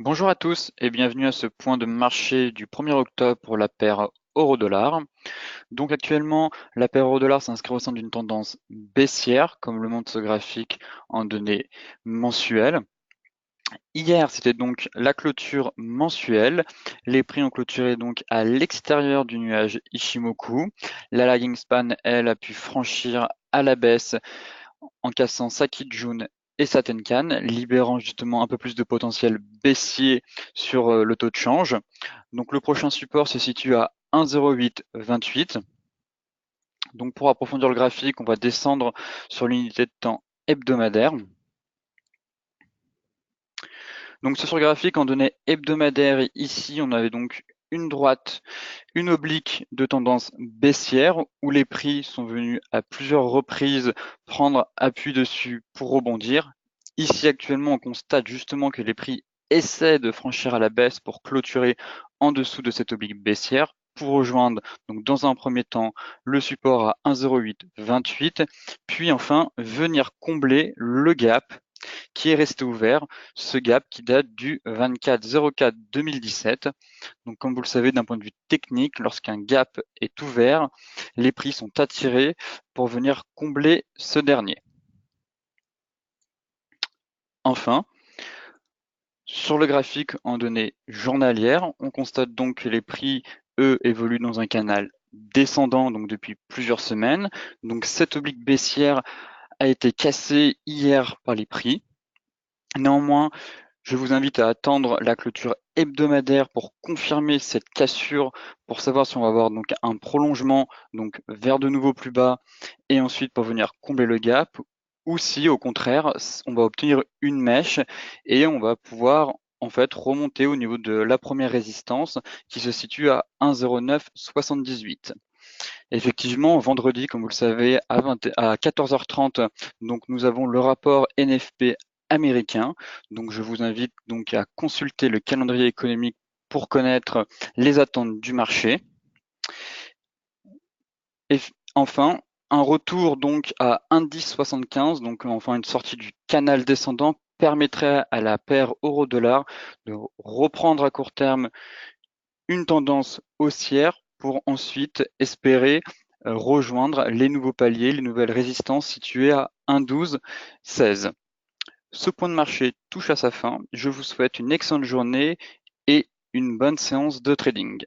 Bonjour à tous et bienvenue à ce point de marché du 1er octobre pour la paire euro-dollar. Donc actuellement, la paire euro-dollar s'inscrit au sein d'une tendance baissière, comme le montre ce graphique en données mensuelles. Hier, c'était donc la clôture mensuelle. Les prix ont clôturé donc à l'extérieur du nuage Ichimoku. La lagging span, elle, a pu franchir à la baisse en cassant sa Kijun et sa Tenkan, libérant justement un peu plus de potentiel baissier sur le taux de change. Donc le prochain support se situe à 1,0828. Donc pour approfondir le graphique, on va descendre sur l'unité de temps hebdomadaire. Donc sur ce graphique, en données hebdomadaires, ici on avait donc une droite, une oblique de tendance baissière où les prix sont venus à plusieurs reprises prendre appui dessus pour rebondir. Ici actuellement, on constate justement que les prix essaient de franchir à la baisse pour clôturer en dessous de cette oblique baissière pour rejoindre donc dans un premier temps le support à 1,0828, puis enfin venir combler le gap qui est resté ouvert, ce gap qui date du 24-04-2017. Donc comme vous le savez, d'un point de vue technique, lorsqu'un gap est ouvert, les prix sont attirés pour venir combler ce dernier. Enfin, sur le graphique en données journalières, on constate donc que les prix, eux, évoluent dans un canal descendant donc depuis plusieurs semaines. Donc cette oblique baissière a été cassée hier par les prix. Néanmoins, je vous invite à attendre la clôture hebdomadaire pour confirmer cette cassure, pour savoir si on va avoir donc un prolongement donc vers de nouveau plus bas et ensuite pour venir combler le gap, ou si au contraire on va obtenir une mèche et on va pouvoir en fait remonter au niveau de la première résistance qui se situe à 1,0978. Effectivement, vendredi, comme vous le savez, à 14h30, donc nous avons le rapport NFP américain. Donc je vous invite donc à consulter le calendrier économique pour connaître les attentes du marché. Et enfin, un retour donc à 1,1075, donc enfin une sortie du canal descendant permettrait à la paire euro-dollar de reprendre à court terme une tendance haussière pour ensuite espérer rejoindre les nouveaux paliers, les nouvelles résistances situées à 1,1216. Ce point de marché touche à sa fin. Je vous souhaite une excellente journée et une bonne séance de trading.